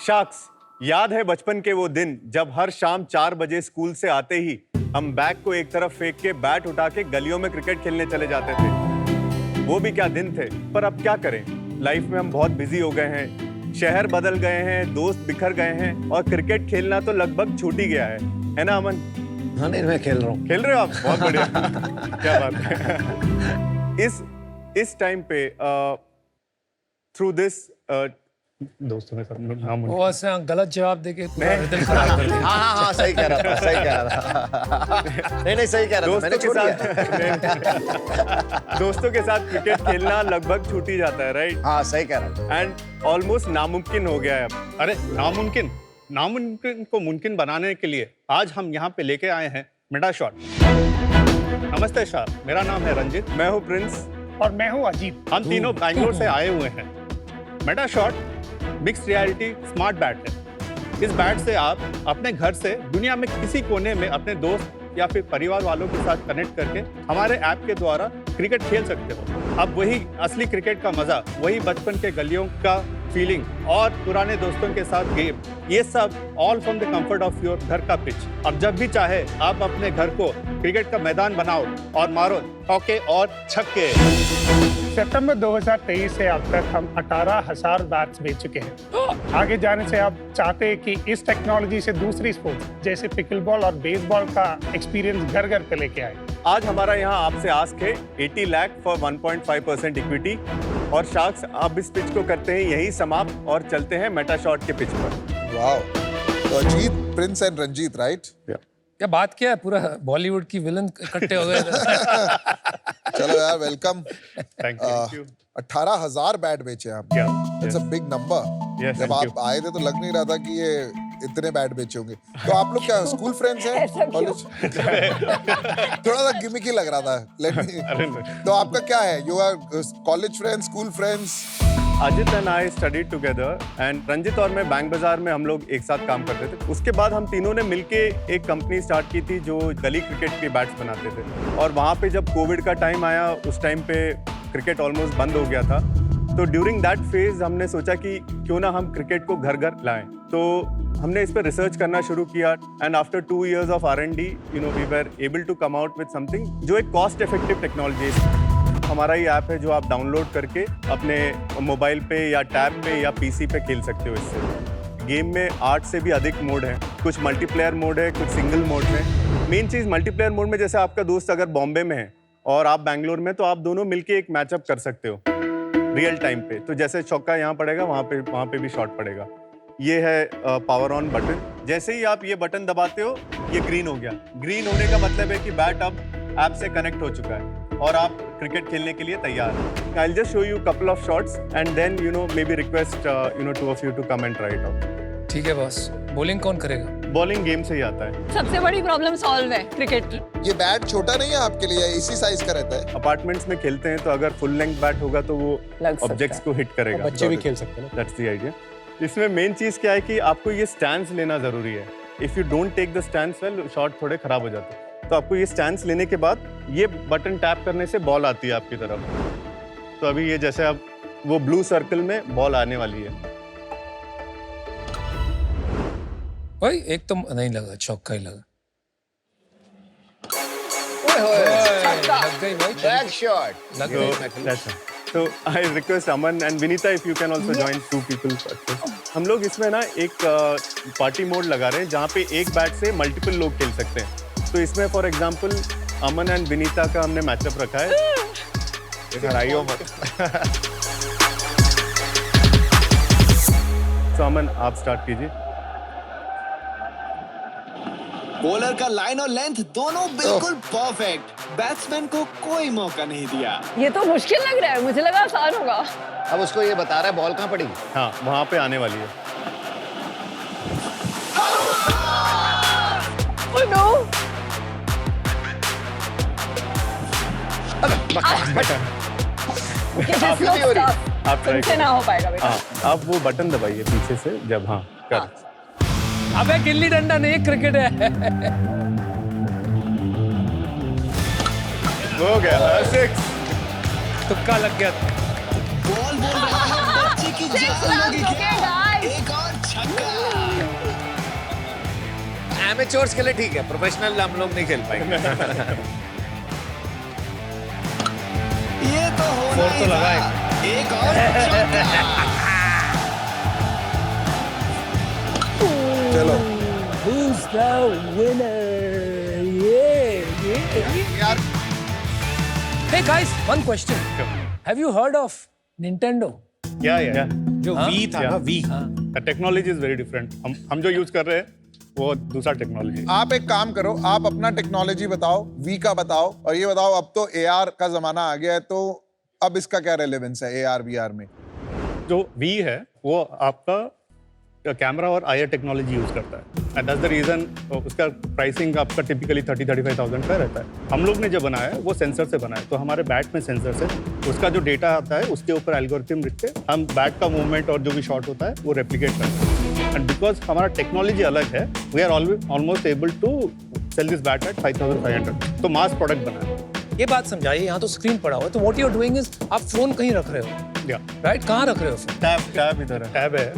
Sacks, याद है बचपन के वो दिन जब हर शाम 4 बजे स्कूल से आते ही हम बैग को एक तरफ फेंक के बैट उठा के गलियों में क्रिकेट खेलने चले जाते थे। वो भी क्या दिन थे। पर अब क्या करें, लाइफ में हम बहुत बिजी हो गए हैं, शहर बदल गए हैं, दोस्त बिखर गए हैं और क्रिकेट खेलना तो लगभग छूट ही गया है ना अमन? हाँ नहीं, मैं खेल रहा हूँ। खेल रहे हो आप? बहुत बढ़िया। क्या बात है। इस टाइम पे थ्रू दिस दोस्तों के साथ नाम वो ऐसे गलत जवाब देके पूरा रिदम खराब कर दिया। हाँ सही कह रहा था, सही कह रहा था। नहीं सही कह रहा था, मैंने छोड़ दिया। दोस्तों के साथ क्रिकेट खेलना लगभग छूट ही जाता है, राइट? हाँ सही कह रहा था। एंड ऑलमोस्ट नामुमकिन हो गया है अब। अरे नामुमकिन को मुमकिन बनाने के लिए आज हम यहाँ पे लेके आए हैं मेटाशॉट। नमस्ते सर, मेरा नाम है रंजित। मैं हूँ प्रिंस। और मैं हूँ अजीत। हम तीनों बैंगलोर से आए हुए हैं। मेटाशॉट मिक्स्ड रियलिटी स्मार्ट बैट है। इस बैट से आप अपने घर से दुनिया में किसी कोने में अपने दोस्त या फिर परिवार वालों के साथ कनेक्ट करके हमारे ऐप के द्वारा क्रिकेट खेल सकते हो। अब वही असली क्रिकेट का मजा, वही बचपन के गलियों का फीलिंग और पुराने दोस्तों के साथ गेम, ये सब all from the comfort of your घर का पिच। अब जब भी चाहे आप अपने घर को क्रिकेट का मैदान बनाओ और मारो चौके और छक्के। सितंबर 2023 से अब तक हम 18,000 बैट्स बेच चुके हैं। आगे जाने से आप चाहते हैं कि इस टेक्नोलॉजी से दूसरी स्पोर्ट्स जैसे पिकलबॉल और बेसबॉल का एक्सपीरियंस घर घर पे लेके आए। आज हमारा यहाँ आपसे आस्क है 80 लाख फॉर 1.5% इक्विटी। और शार्क्स, आप इस पिच को करते हैं यही समाप्त और चलते हैं मेटाशॉट के पिच पर। वाओ, तो Ajit, Prince and Ranjit, right? क्या बात क्या है, पूरा बॉलीवुड की विलन इकट्ठे हो गए। चलो यार, वेलकम। Thank you. 18,000 बैट बेचे आपने। It's a big number. Yes, जब thank आप आए थे तो लग नहीं रहा था कि ये इतने बैट बेचे होंगे। तो आप लोग क्या स्कूल फ्रेंड्स हैं? कॉलेज? थोड़ा सा गिमिकी लग रहा था। तो आपका क्या है? You are college friends, school friends? Ajit and I studied together and Ranjit और मैं बैंक बाजार में हम लोग एक साथ काम करते थे। उसके बाद हम तीनों ने मिलके एक कंपनी स्टार्ट की थी जो गली क्रिकेट के बैट्स बनाते थे। और वहाँ पे जब कोविड का टाइम आया, उस टाइम पे क्रिकेट ऑलमोस्ट बंद हो गया था। तो ड्यूरिंग दैट फेज हमने सोचा कि क्यों ना हम क्रिकेट को घर घर लाएं। तो हमने इस पर रिसर्च करना शुरू किया and after 2 years of R&D, we were able to come out with something जो एक कॉस्ट इफेक्टिव टेक्नोलॉजी है। हमारा ही ऐप है जो आप डाउनलोड करके अपने मोबाइल पे या टैब पे या पीसी पे खेल सकते हो। इससे गेम में 8 से भी अधिक मोड हैं। कुछ मल्टीप्लेयर मोड है, कुछ सिंगल मोड में। मेन चीज़ मल्टीप्लेयर मोड में जैसे आपका दोस्त अगर बॉम्बे में है और आप बैंगलोर में, तो आप दोनों मिलके एक मैचअप कर सकते हो रियल टाइम पे। तो जैसे चौका यहाँ पड़ेगा, वहाँ पे भी शॉट पड़ेगा। ये है पावर ऑन बटन। जैसे ही आप ये बटन दबाते हो, ये ग्रीन हो गया। ग्रीन होने का मतलब है कि बैट अब ऐप से कनेक्ट हो चुका है और आप क्रिकेट खेलने के लिए तैयार हैं। I will just show you couple of shots and then maybe request 2 of you to come and try it out. ठीक है बॉस, बॉलिंग कौन करेगा? बॉलिंग गेम से ही आता है। सबसे बड़ी प्रॉब्लम सॉल्व है क्रिकेट की। ये बैट छोटा नहीं है आपके लिए, इसी साइज का रहता है? अपार्टमेंट्स में खेलते हैं तो अगर फुल लेंथ बैट होगा तो वो ऑब्जेक्ट्स को हिट करेगा। बच्चे भी खेल सकते हैं। That's the idea. इसमें मेन चीज क्या है कि आपको ये स्टैंस लेना जरूरी है। If you don't take the stance well, shot थोड़े खराब हो जाते हैं। तो आपको ये स्टैंस लेने के बाद ये बटन टैप करने से बॉल आती है आपकी तरफ। तो अभी ये जैसे अब वो ब्लू सर्कल में बॉल आने वाली है। भाई एक तो नहीं लगा, चौका ही लगा। लग गई भाई, बैक शॉट लग गई। So I request Aman and Vinita if you can also join 2 people. हम लोग इसमें ना एक पार्टी मोड लगा रहे हैं जहाँ पे एक बैट से मल्टीपल लोग खेल सकते हैं। तो इसमें for example Aman and Vinita का हमने मैचअप रखा है। हराइयो मत। तो अमन आप स्टार्ट कीजिए। बॉलर का लाइन और लेंथ दोनों बिल्कुल परफेक्ट। बैट्समैन को कोई मौका नहीं दिया। ये तो मुश्किल लग रहा है, मुझे लगा आसान होगा। अब उसको ये बता रहा है बॉल कहाँ पड़ी। हाँ, वहाँ पे आने वाली है। Oh no! आप try तुमसे ना हो पाएगा बेटा। हाँ, आप वो बटन दबाइए पीछे से जब हाँ कर। अबे गिल्ली डंडा नहीं, क्रिकेट है। हो गया 6। तुक्का लग गया। बॉल बोल रहा है, बच्चे की जान लगी क्या? Okay, guys. एक और छक्का। एमेच्योर्स के लिए ठीक है, प्रोफेशनल हम लोग नहीं खेल पाएंगे। ये तो होना ही था। एक और चौका। चलो Who's the winner? यार Hey guys, one question. Have you heard of Nintendo? या जो वी था ना, V technology is very different. हम जो यूज कर रहे हैं वो दूसरा टेक्नोलॉजी। आप एक काम करो, आप अपना टेक्नोलॉजी बताओ, वी का बताओ, और ये बताओ अब तो AR का जमाना आ गया है, तो अब इसका क्या रेलेवेंस है AR VR में? जो वी है वो आपका कैमरा और आईआर टेक्नोलॉजी यूज करता है, एंड दैट्स द रीजन उसका प्राइसिंग आपका टिपिकली 30-35,000 का रहता है। हम लोग ने जो बनाया है वो सेंसर से बनाया है, तो हमारे बैट में सेंसर से उसका जो डेटा आता है उसके ऊपर एल्गोरिथम लिख के हम बैट का मूवमेंट और जो भी शॉट होता है वो रेप्लिकेट करते हैं। एंड बिकॉज हमारा टेक्नोलॉजी अलग है, we are almost able to sell this bat at 5,500, तो मास प्रोडक्ट बना है। ये बात समझाइए, यहाँ तो स्क्रीन पड़ा हुआ है, तो what you are doing is आप फोन कहीं रख रहे हो, या राइट? कहाँ रख रहे हो फोन? टैब इधर है। टैब है,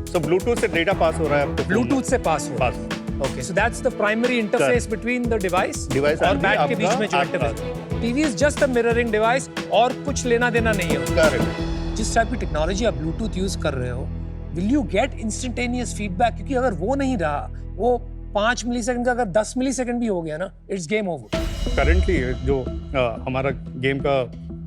सो ब्लूटूथ से डेटा पास हो रहा है आपको, ब्लूटूथ से पास हो। पास Okay, so that's the primary interface between the device Device और and बैट के आपका बीच में जो आपका। interface। TV is just a mirroring device और कुछ लेना देना नहीं है। करेक्ट। जिस टाइप की टेक्नोलॉजी आप ब्लूटूथ यूज कर रहे हो, will you get instantaneous feedback? क्योंकि अगर वो नहीं रहा, वो 5 मिलीसेकंड का अगर 10 मिलीसेकंड भी हो गया ना, इट्स गेम ओवर। करंटली जो हमारा गेम का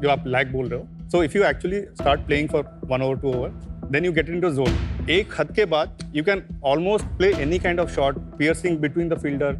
जो आप लैग बोल रहे हो, so if you actually start playing for 1 hour 2 hour, then you get into zone. एक हद के बाद you can almost play any kind of shot, piercing between the fielder.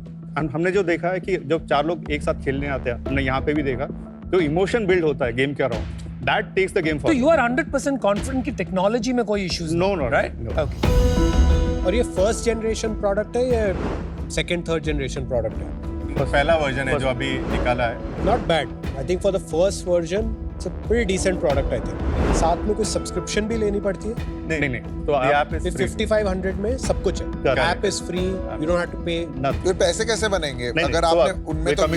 हमने जो देखा है कि जब 4 लोग एक साथ खेलने आते हैं, हमने यहाँ पे भी देखा, जो इमोशन बिल्ड होता है गेम के around, that takes the game to forward. You are 100% confident कि टेक्नोलॉजी में कोई issues No, no, right? no. Okay. और ये फर्स्ट जनरेशन प्रोडक्ट है या सेकंड थर्ड जनरेशन प्रोडक्ट है? तो पहला वर्जन है जो अभी निकाला है। Not bad, I think for the first version it's a pretty decent product. I think साथ में कोई सब्सक्रिप्शन भी लेनी पड़ती है? नहीं, तो ये आप ऐप इज फ्री। 5500 में सब कुछ है, Correct. App is free, you don't have to pay. फिर पैसे कैसे बनेंगे नहीं, अगर तो आपने उनमें तो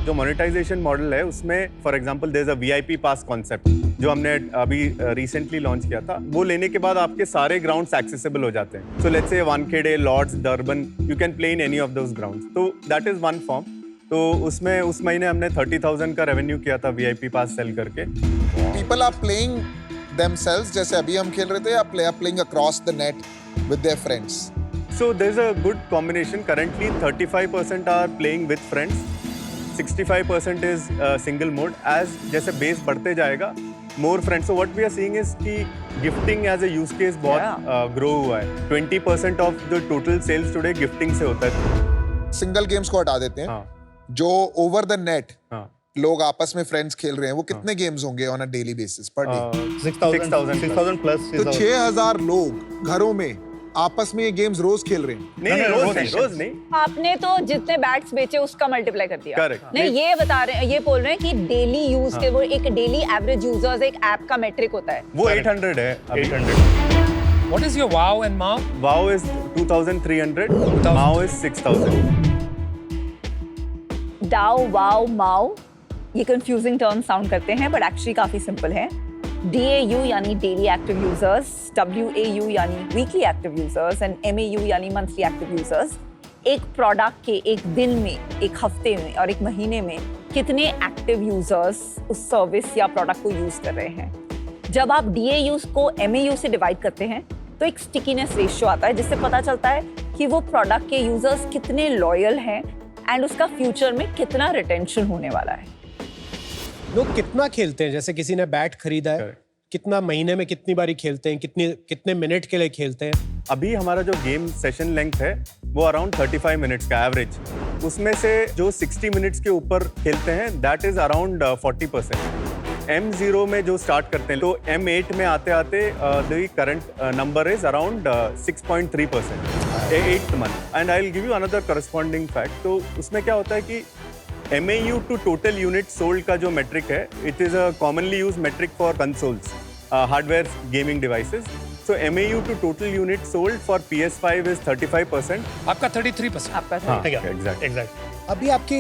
जो मोनेटाइजेशन मॉडल है उसमें for example there is a VIP pass concept जो हमने अभी रिसेंटली लॉन्च किया था। वो लेने के बाद आपके सारे ग्राउंड्स एक्सेसिबल हो जाते हैं। So let's say Wankhede, Lord's, Durban, you can play in any of those grounds. तो दैट इज वन फॉर्म। तो उसमें उस महीने हमने 30,000 का रेवेन्यू किया था वीआईपी पास सेल करके। पीपल आर प्लेइंग themselves जैसे अभी हम खेल रहे थे, या playing across the net with their friends? So there's a good combination. Currently 35% are playing with friends, 65% is single mode. As जैसे बेस बढ़ते जाएगा, more friends. So what we are seeing is कि gifting as a use case बहुत grow हुआ है। 20% of the total sales today gifting से होता है। सिंगल गेम्स को हटा देते हैं, हाँ, जो ओवर द नेट हाँ। लोग आपस में फ्रेंड्स खेल रहे हैं, वो कितने गेम्स होंगे on a daily basis per day? 6,000 plus. तो 6,000 लोग घरों में आपस में ये गेम्स रोज खेल रहे हैं। नहीं, रोज नहीं। आपने तो जितने बैट्स बेचे उसका मल्टीप्लाई कर दिया। Correct. नहीं, ये बता रहे हैं, ये बोल रहे हैं कि डेली यूज के, वो एक डेली एवरेज यूजर्स एक ऐप का मेट्रिक होता है। वो 800 है अभी। 800। What is your WoW and MAU? WoW is 2,300, MAU is 6,000। डाउ, वाओ, माओ, ये कंफ्यूजिंग टर्म साउंड करते हैं बट एक्चुअली काफी सिंपल है। DAU यानी डेली एक्टिव यूजर्स, WAU यानी weekly active users and MAU यानी मंथली एक्टिव यूजर्स। एक प्रोडक्ट के एक दिन में, एक हफ्ते में और एक महीने में कितने एक्टिव यूजर्स उस सर्विस या प्रोडक्ट को यूज कर रहे हैं। जब आप DAU को MAU से डिवाइड करते हैं तो एक स्टिकीनेस रेशियो आता है, जिससे पता चलता है कि वो प्रोडक्ट के यूजर्स कितने लॉयल हैं एंड उसका फ्यूचर में कितना रिटेंशन होने वाला है। लोग कितना खेलते हैं? जैसे किसी ने बैट खरीदा है, कितना महीने में कितनी बारी खेलते हैं, कितने मिनट के लिए खेलते हैं? अभी हमारा जो गेम सेशन लेंथ है वो अराउंड 35 मिनट्स का एवरेज। उसमें से जो 60 मिनट्स के ऊपर खेलते हैं दैट इज अराउंड 40%। M0 में जो स्टार्ट करते हैं तो M8 में आते आते the current number is around 6.3% 8th month। And I will give you another corresponding fact. तो उसमें क्या होता है कि MAU to total unit sold का जो मेट्रिक है, it is a commonly use metric for consoles, hardware gaming devices. So MAU to total units sold for PS5 is 35%. आपका 33%। आपका हाँ, Exactly. exactly. अभी आपकी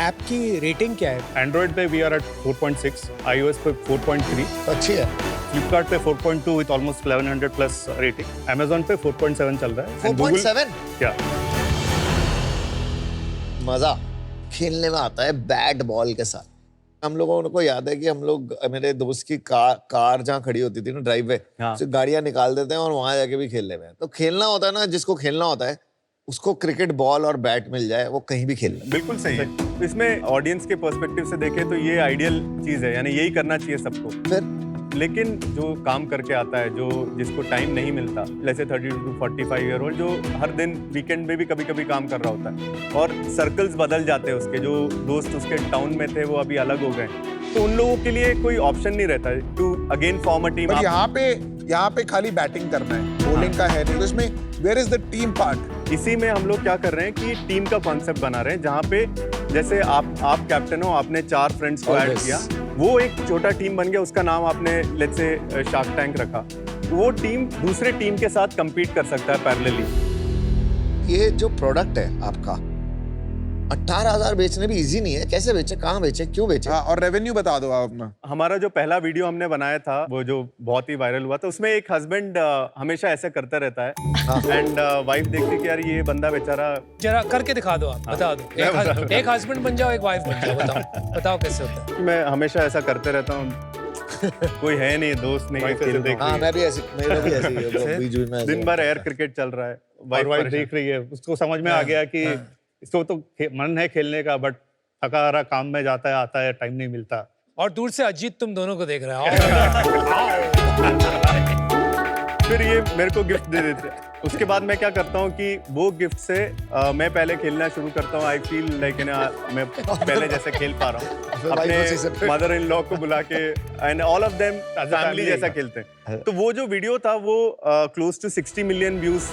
ऐप की रेटिंग क्या है? एंड्रॉइड पे वी आर एट 4.6, iOS पे 4.3, अच्छी है। फ्लिपकार्ट पे 4.2 with almost 1100 plus rating, Amazon पे 4.7 चल रहा है। 4.7? क्या मजा खेलने में आता है बैट बॉल के साथ। हम लोगों को याद है कि हम लोग मेरे दोस्त की कार जहाँ खड़ी होती थी ना ड्राइववे, गाड़ियां निकाल देते हैं और वहां जाके भी खेल लेते हैं। तो खेलना होता है ना, जिसको खेलना होता है उसको क्रिकेट बॉल और बैट मिल जाए वो कहीं भी खेल ले। बिल्कुल सही है। इसमें ऑडियंस के पर्सपेक्टिव से देखें तो ये आइडियल चीज है, यानी यही करना चाहिए सबको। फिर लेकिन जो काम करके आता है, जो जिसको टाइम नहीं मिलता, जैसे 30 to 45 ईयर ओल्ड, जो हर दिन वीकेंड में भी कभी कभी काम कर रहा होता है और सर्कल्स बदल जाते हैं उसके, जो दोस्त उसके टाउन में थे वो अभी अलग हो गए, तो उन लोगों के लिए कोई ऑप्शन नहीं रहता है to again form a team. यहाँ पे खाली बैटिंग करना है, बॉलिंग का है नहीं, तो इसमें where is the team part? इसी में हम लोग क्या कर रहे हैं कि टीम का कॉन्सेप्ट बना रहे हैं, जहाँ पे जैसे आप कैप्टन हो, आपने 4 फ्रेंड्स को ऐड किया, वो एक छोटा टीम बन गया, उसका नाम आपने लेट्स से शार्क टैंक रखा, वो टीम दूसरे टीम के साथ compete कर सकता है पैरेलली। ये जो प्रोडक्ट है आपका 18,000 बेचने भी इजी नहीं है। कैसे बेचे, कहाँ बेचे, क्यों बेचे? हाँ, और रेवेन्यू बता दो आप अपना। हमारा जो पहला वीडियो हमने बनाया था वो जो बहुत ही वायरल हुआ था, उसमें एक हस्बैंड हमेशा ऐसा करता रहता है एंड वाइफ देखती कि यार ये बंदा बेचारा, जरा करके दिखा दो, आप बता दो। एक हस्बैंड बन जाओ, एक वाइफ बन जाओ, बताओ कैसे होता है। मैं हमेशा ऐसा करते रहता हूँ, कोई है नहीं, दोस्त नहीं है, हाँ, मैं भी ऐसी, मेरा भी ऐसी है, बीच में दिन भर एयर क्रिकेट चल रहा है, वाइफ देख रही है, उसको समझ में आ गया कि इसको तो मन है खेलने का, बट थका हारा काम में जाता है, आता है, टाइम नहीं मिलता। और दूर से अजीत तुम दोनों को देख रहा है। फिर ये मेरे को गिफ्ट दे देते हैं। उसके बाद मैं क्या करता हूँ कि वो गिफ्ट से मैं पहले खेलना शुरू करता हूँ। आई फील लाइक मैं पहले जैसे खेल पा रहा हूँ, अपने मदर इन लॉ को बुला के, and all of them family जैसा खेलते हैं। तो वो जो वीडियो था वो close to 60 million views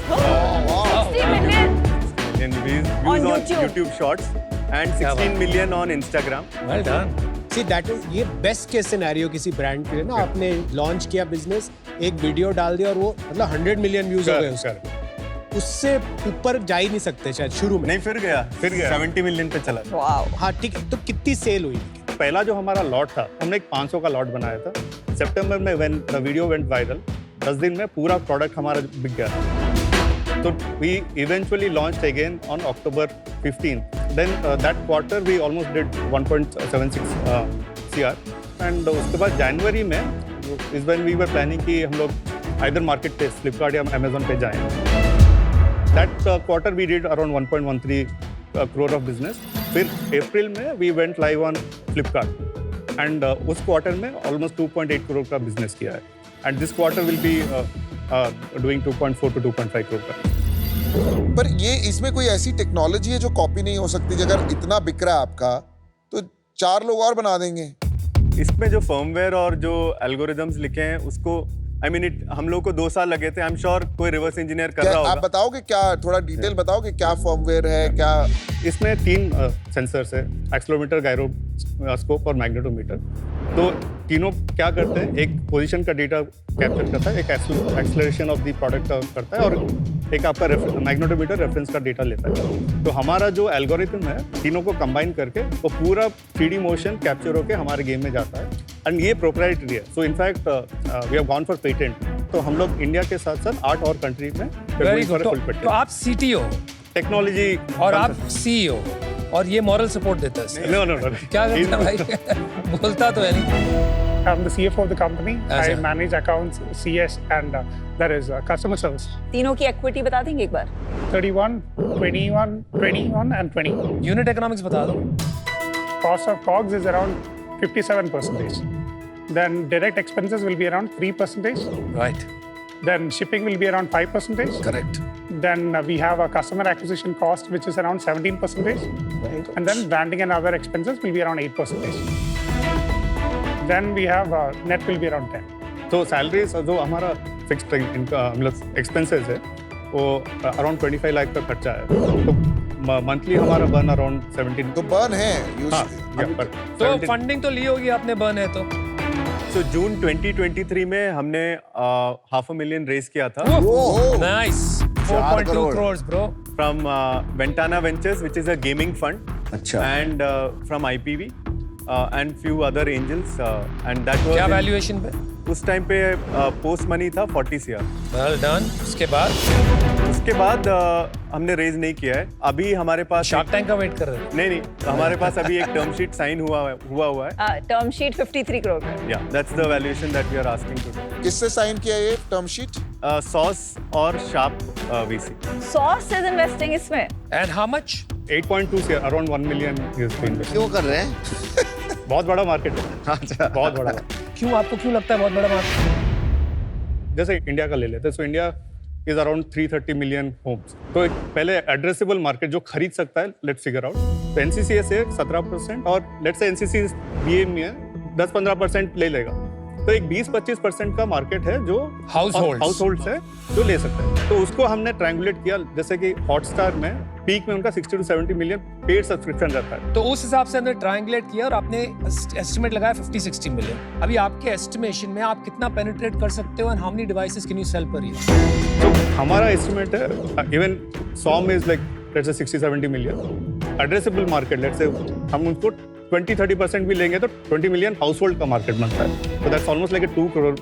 on YouTube Shorts and 16 million on Instagram. Well done. See, that is ये बेस्ट केस सिनेरियो किसी ब्रांड के लिए ना। आपने लॉन्च किया बिजनेस, एक वीडियो डाल दिया और वो मतलब 100 मिलियन व्यूज हो गए उसके। उससे ऊपर जा ही नहीं सकते शायद शुरू में। नहीं, फिर गया 70 मिलियन पे चला। वाओ। हाँ ठीक है, तो कितनी सेल हुई? पहला जो हमारा लॉट था, हमने एक 500 का लॉट बनाया था। सितंबर में when the video went viral, 10 दिन में पूरा प्रोडक्ट हमारा बिक गया। So we eventually launched again on October 15th. Then that quarter we almost did 1.76 CR. And उसके बाद जनवरी में is when we were planning कि हम लोग either market पे Flipkart या Amazon पे जाएं. That quarter we did around 1.13 crore of business. फिर अप्रैल में we went live on Flipkart. And उस quarter में almost 2.8 crore का business किया है. And this quarter will be doing 2.4 to 2.5 crore का। पर ये इसमें कोई ऐसी टेक्नोलॉजी है जो कॉपी नहीं हो सकती? अगर इतना बिक रहा है आपका तो 4 लोग और बना देंगे। इसमें जो फर्मवेयर और जो एल्गोरिदम्स लिखे हैं उसको हम लोग को 2 साल लगे थे। आई एम श्योर कोई रिवर्स इंजीनियर कर रहा होगा। आप बताओगे क्या, थोड़ा डिटेल बताओगे क्या फर्मवेयर है क्या? इसमें 3 सेंसर्स है, एक्सेलेरोमीटर, गायरोस्कोप और मैग्नेटोमीटर। तो तीनों क्या करते हैं, एक पोजीशन का डेटा कैप्चर करता है, एक एक्सेलरेशन ऑफ द प्रोडक्ट करता है और एक आपका मैग्नेटोमीटर रेफरेंस का डेटा लेता है। तो हमारा जो एल्गोरिथम है, तीनों को कंबाइन करके वो पूरा 3D मोशन कैप्चर होकर हमारे गेम में जाता है। एंड ये प्रोप्राइटरी है। So in fact we have gone for patent. तो हम लोग इंडिया के साथ साथ 8 और कंट्री में तो आप CTO टेक्नोलॉजी और आप CEO और ये मॉरल सपोर्ट देता है। नो क्या करता है भाई? बोलता तो है नहीं। I'm the CFO of the company. I manage accounts, CS, and there is customer service. तीनों की equity बता देंगे एक बार? 31, 21, 21, and 20. Unit economics बता दो। Cost of COGS is around 57%. Then direct expenses will be around 3%. Right. Then shipping will be around 5%. Correct. Then we have a customer acquisition cost which is around 17%. Right. And then branding and other expenses will be around 8%. Then we have net will be around 10. तो salary जो हमारा fixed इनका मतलब expenses है वो around 25 lakh का खर्चा है। तो मंथली हमारा बर्न अराउंड 17। तो बर्न है तो फंडिंग तो ली होगी आपने, बर्न है तो। So जून 2023 में हमने 500,000 रेज किया था। Nice. 4.2 crores bro. From Ventana Ventures, which is a gaming fund. अच्छा। And from IPV and few other angels. And that was क्या वैल्यूएशन पे? उस टाइम पे पोस्ट मनी था 40 CR। Well done. उसके बाद उसके बाद हमने रेज नहीं किया है। अभी हमारे पास शार्क टैंक का वेट कर रहे हैं? नहीं, हमारे पास अभी एक टर्म शीट साइन हुआ हुआ है। टर्म शीट 53 करोड़ का। या that's the valuation that we are asking to. किससे साइन किया ये टर्म शीट? सॉस और Sharp VC. Sauce is investing इसमें। And how much? 8.2 से अराउंड 1 मिलियन इन्वेस्ट। क्यों कर रहे हैं? बहुत बड़ा मार्केट है। अच्छा, बहुत बड़ा। क्यों, आपको क्यों लगता है बहुत बड़ा मार्केट? जैसे इंडिया का ले लेते हैं, so India is around 330 million homes. तो एक पहले एड्रेसेबल मार्केट जो खरीद सकता है, लेट्स फिगर आउट। तो एनसीसीएस है 17% और लेट्स से एनसीसी बीए में 10-15% ले लेगा। तो एक 20-25% का मार्केट है जो हाउसहोल्ड्स है जो ले सकते हैं। तो उसको हमने ट्रायंगुलेट किया, जैसे कि हॉटस्टार में पीक में उनका 60 to 70 मिलियन पेड सब्सक्रिप्शन रहता है। तो उस हिसाब से हमने ट्रायंगुलेट किया और आपने एस्टिमेट लगाया 50-60 मिलियन। अभी आपके एस्टिमेशन में आप कितना पेनिट्रेट कर सकते हो and how many devices can you sell per year? तो हमारा एस्टिमेट है even SOM is like let's say 60-70 million addressable market. Let's say हम उनको 20-30% भी लेंगे तो 20 मिलियन हाउस होल्ड का मार्केट बनता है। तो that's almost like 2 crore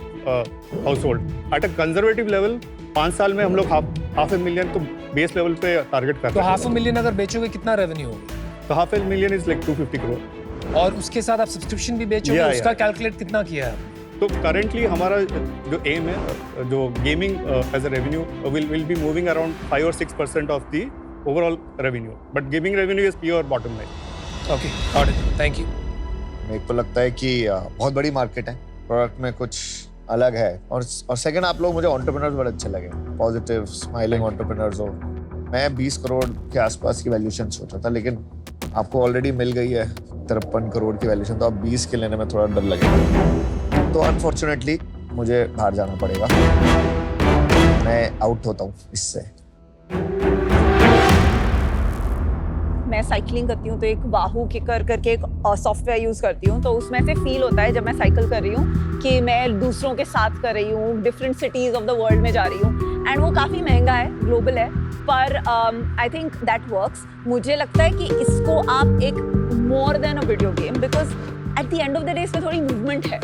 house hold. At a conservative level 5 साल में हम लोग हाफ ए मिलियन तो बेस लेवल पे टारगेट करते हैं। तो हाफ अ मिलियन अगर बेचोगे कितना रेवेन्यू होगा? तो half a million is like 250 crore. और उसके साथ आप सब्सक्रिप्शन भी बेचोगे, उसका कैलकुलेट कितना किया है? तो करेंटली हमारा जो एम है, जो gaming as a revenue will be moving around 5 or 6% of the overall revenue, but gaming revenue is pure bottom line. Okay, got it, thank you. मेरे को लगता है कि बहुत बड़ी मार्केट है, प्रोडक्ट में कुछ अलग है। और सेकंड, आप लोग मुझे एंटरप्रेन्योर्स बड़े अच्छे लगे, पॉजिटिव स्माइलिंग एंटरप्रेन्योर्स हो। मैं 20 करोड़ के आसपास की वैल्यूएशन सोचा था, लेकिन आपको ऑलरेडी मिल गई है 53 करोड़ की वैल्यूएशन, तो अब 20 के लेने में थोड़ा डर लगेगा। तो अनफॉर्चुनेटली मुझे बाहर जाना पड़ेगा, मैं आउट होता हूँ इससे। मैं साइकिलिंग करती हूँ तो एक वाहू किकर करके एक सॉफ्टवेयर यूज करती हूँ, तो उसमें से फील होता है जब मैं साइकिल कर रही हूँ कि मैं दूसरों के साथ कर रही हूँ, different cities of the world में जा रही हूँ। एंड वो काफ़ी महंगा है, ग्लोबल है, पर आई थिंक दैट वर्क्स। मुझे लगता है कि इसको आप एक more than a video game, because at the end of the day इसमें थोड़ी मूवमेंट है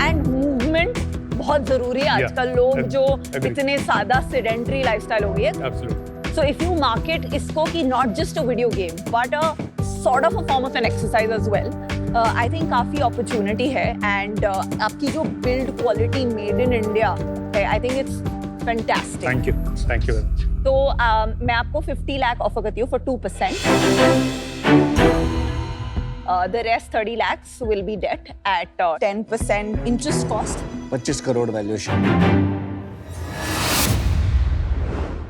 एंड मूवमेंट बहुत ज़रूरी है आजकल। लोग जो इतने सादा सेडेंटरी लाइफस्टाइल हो गई है, so if you market इसको कि not just a video game but a sort of a form of an exercise as well, I think काफी opportunity है and आपकी जो build quality made in India है, I think it's fantastic. Thank you very much. तो मैं आपको 50 lakh offer करती हूँ for 2%. The rest 30 lakhs will be debt at 10% interest cost. 25 crore valuation.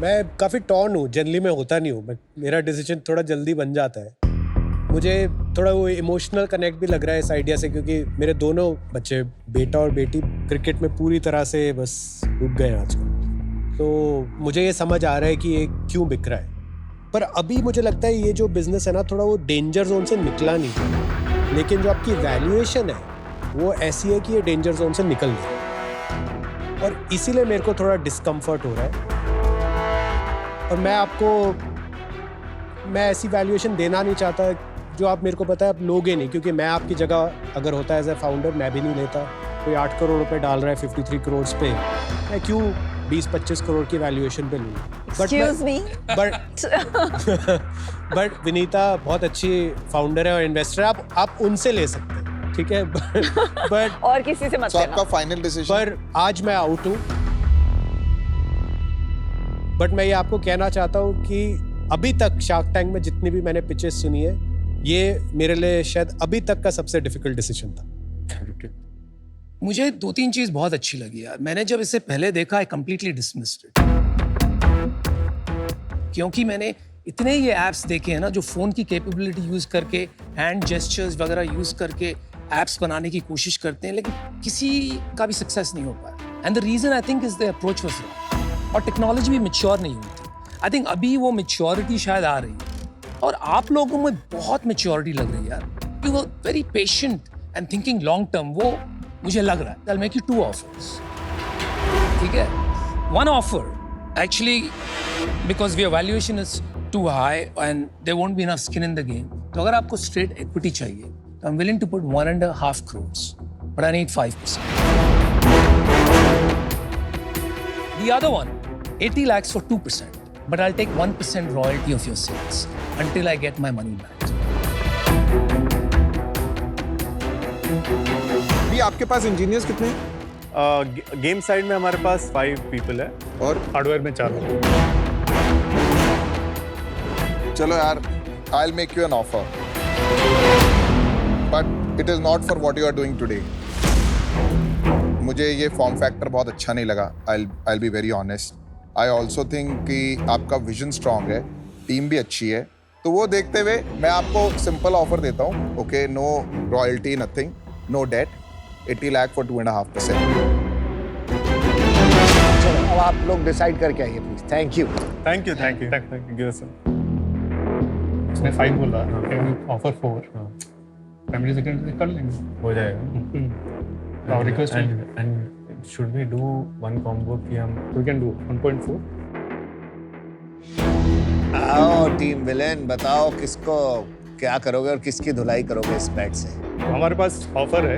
मैं काफ़ी टॉर्न हूँ, जनरली मैं होता नहीं हूँ, मेरा डिसीजन थोड़ा जल्दी बन जाता है। मुझे थोड़ा वो इमोशनल कनेक्ट भी लग रहा है इस आइडिया से, क्योंकि मेरे दोनों बच्चे, बेटा और बेटी, क्रिकेट में पूरी तरह से बस डूब गए हैं आजकल। तो मुझे ये समझ आ रहा है कि ये क्यों बिक रहा है। पर अभी मुझे लगता है ये जो बिज़नेस है ना, थोड़ा वो डेंजर जोन से निकला नहीं, लेकिन जो आपकी वैल्यूएशन है वो ऐसी है कि ये डेंजर जोन से निकल गई, और इसीलिए मेरे को थोड़ा डिस्कम्फर्ट हो रहा है। और मैं ऐसी वैल्यूएशन देना नहीं चाहता जो आप मेरे को पता है आप लोगे नहीं, क्योंकि मैं आपकी जगह अगर होता है एज ए फाउंडर मैं भी नहीं लेता। कोई 8 करोड़ रुपए डाल रहा है 53 करोड़ पे, मैं क्यों 20-25 करोड़ की वैल्यूएशन पे लूँ? बट विनीता बहुत अच्छी फाउंडर है और इन्वेस्टर है, आप उनसे ले सकते हैं, ठीक है? बट और किसी से मत लेना। आपका फाइनल डिसीजन? पर आज मैं आउट हूँ, बट मैं ये आपको कहना चाहता हूँ कि अभी तक शार्क टैंक में जितनी भी मैंने पिचेस सुनी है, ये मेरे लिए शायद अभी तक का सबसे डिफिकल्ट डिसीजन था। मुझे 2-3 चीज बहुत अच्छी लगी यार। मैंने जब इससे पहले देखा, आई कंप्लीटली डिसमिस्ड इट, क्योंकि मैंने इतने ये एप्स देखे हैं ना जो फोन की कैपेबिलिटी यूज करके, हैंड जेस्चर्स वगैरह यूज करके एप्स बनाने की कोशिश करते हैं, लेकिन किसी का भी सक्सेस नहीं हो पाया। And the reason I think is the approach was wrong, और टेक्नोलॉजी भी मैच्योर नहीं हुई थी। आई थिंक अभी वो मैच्योरिटी शायद आ रही है, और आप लोगों में बहुत मैच्योरिटी लग रही है यार। You were very patient and thinking long term, वो मुझे लग रहा है। I'll make you 2 offers, ठीक है? 1 offer actually because your valuation is too high and there won't be enough skin in the game. तो अगर आपको straight equity चाहिए, तो I'm willing to put 1.5 crores, but I need 5%. The other one 80 lakhs for 2%, but I'll take 1% royalty of your sales until I get my money back. भी आपके पास engineers कितने हैं? Game side में हमारे पास 5 people है और हार्डवेयर में 4 लोग। चलो यार, I'll make you an offer, but it is not for what you are doing today. मुझे ये फॉर्म फैक्टर बहुत अच्छा नहीं लगा. I'll be very honest. I also think कि आपका विजन स्ट्रांग है, टीम भी अच्छी है. तो वो देखते हुए मैं आपको सिंपल ऑफर देता हूँ. Okay, no royalty, nothing, no debt, 80 lakh for 2.5%. चलो अब आप लोग डिसाइड करके आइए please. Thank you. Thank you sir. उसने 5 बोला, ऑफर 4, फैमिली सेक्रेटरी कर लेंगे, हो जाएगा. और request and should we do one combo कि हम वी कैन डू 1.4. आओ टीम विलेन, बताओ किसको क्या करोगे और किसकी धुलाई करोगे इस बैट से. हमारे पास ऑफर है,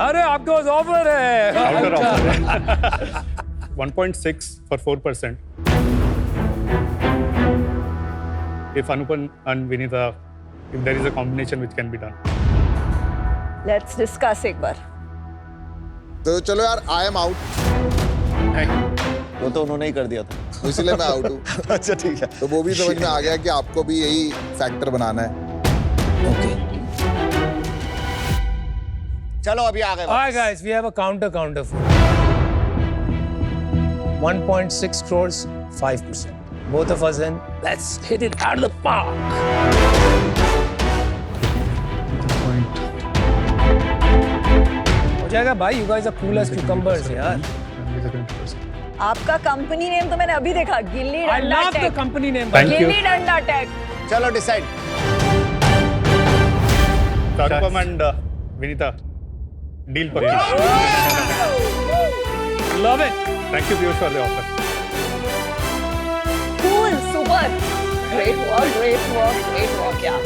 अरे आपके पास ऑफर है. काउंटर ऑफर है. 1.6 for 4%. If Anupam and Vinita, if there is a combination which can be done. Let's discuss एक बार. तो चलो यार, आई एम आउट. वो तो उन्होंने ही कर दिया था. इसलिए मैं आउट हूँ. अच्छा ठीक है. तो वो भी समझ में आ गया कि आपको भी यही फैक्टर बनाना है. Okay. चलो अभी आ गए. All right, guys, we have a counter for 1.6 crores, 5%. Both of us in. Let's hit it out of the park. हो जाएगा भाई. You guys are cool as cucumbers, यार. आपका कंपनी नेम तो मैंने अभी देखा, गिल्ली I Danda love the tech. company name. Thank you. Gilli Danda tech. चलो decide. Anupam and Vinita, deal for you. Love it. Thank you, Piyush, for the offer. Cool, super. Great work, yeah.